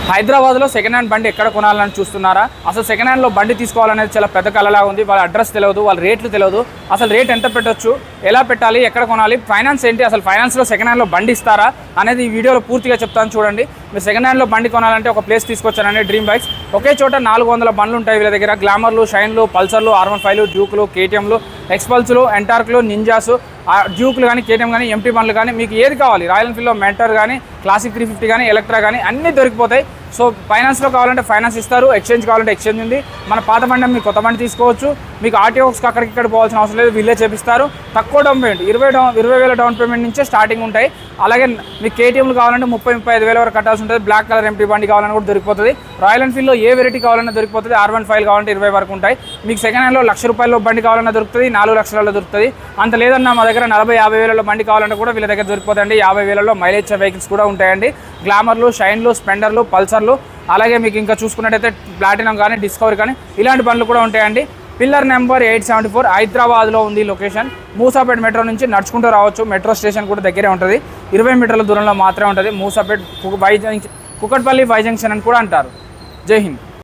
హైదరాబాద్లో second hand బండి ఎక్కడ కొనాలని చూస్తున్నారా? అసలు సెకండ్ హ్యాండ్లో బండి తీసుకోవాలనేది చాలా పెద్ద కళలా ఉంది. వాళ్ళ అడ్రస్ తెలియదు, వాళ్ళ రేట్లు తెలియదు, అసలు రేట్ ఎంత పెట్టొచ్చు, ఎలా పెట్టాలి, ఎక్కడ కొనాలి, ఫైనాన్స్ ఏంటి, అసలు ఫైనాన్స్లో సెకండ్ హ్యాండ్లో బండి ఇస్తారా అనేది ఈ వీడియోలో పూర్తిగా చెప్తాను చూడండి. మీరు సెకండ్ హ్యాండ్లో బండి కొనాలంటే ఒక ప్లేస్ తీసుకొచ్చానండి, డ్రీమ్ బైక్స్. ఒకే చోట 400 బండ్లు ఉంటాయి వీళ్ళ దగ్గర. గ్లామర్లు, షైన్లు, పల్సర్లు, R15లు, డ్యూక్లు, కేటీఎంలు, ఎక్స్పల్స్లు, ఎంటార్క్లు, నింజాసు, డ్యూక్లు కానీ, కేటీఎం కానీ, ఎంటీ బండ్లు కానీ, మీకు ఏది కావాలి, రాయల్ ఎన్ఫీల్డ్లో మెంటర్ కానీ, క్లాసిక్ 350 కానీ, ఎలక్ట్రా కానీ అన్నీ దొరికిపోతాయి. సో ఫైనాన్స్లో కావాలంటే ఫైనాన్స్ ఇస్తారు, ఎక్స్చేంజ్ కావాలంటే ఎక్స్చేంజ్ ఉంది. మన పాత బండి మీకు కొత్త బండి తీసుకోవచ్చు. మీకు ఆర్టీఓస్కి అక్కడికి ఇక్కడ పోవాల్సిన అవసరం లేదు, వీళ్ళే చేపిస్తారు. తక్కువ డౌన్ పేమెంట్ 20,000 డౌన్ పేమెంట్ నుంచే స్టార్టింగ్ ఉంటాయి. అలాగే మీకు కేటీఎంలు కావాలంటే 30,000-35,000 వరకు కట్టాల్సి ఉంటుంది. బ్లాక్ కలర్ ఎంటీ బండి కావాలని కూడా దొరికిపోతుంది. రాయల్ ఎన్ఫీల్డ్లో ఏ వెరైటీ కావాలన్నా దొరికిపోతుంది. R15 కావాలంటే 20 వరకు ఉంటాయి. మీకు సెకండ్ హ్యాండ్లో ₹1,00,000 బండి కావాలన్నా దొరుకుతుంది, 4 లక్షలలో దొరుకుతుంది. అంత లేదన్నా మా దగ్గర 40,000-50,000 బండి కావాలంటే కూడా వీళ్ళ దగ్గర దొరికిపోతాయండి. 50,000లో మైలేజ్ వెహికల్స్ కూడా ఉంటాయండి. గ్లామర్లు, షైన్లు, స్పెండర్లు, పల్సర్లు, అలాగే మీకు ఇంకా చూసుకున్నట్టయితే ప్లాటినం కానీ, డిస్కవరీ కానీ ఇలాంటి బండ్లు కూడా ఉంటాయండి. పిల్లర్ నెంబర్ 874 హైదరాబాద్లో ఉంది లొకేషన్. మూసాపేట్ మెట్రో నుంచి నడుచుకుంటూ రావచ్చు. మెట్రో స్టేషన్ కూడా దగ్గరే ఉంటుంది, 20 మీటర్ల దూరంలో మాత్రమే ఉంటుంది. మూసాపేట్ కుకట్పల్లి వై జంక్షన్ అని కూడా అంటారు. జై హింద్.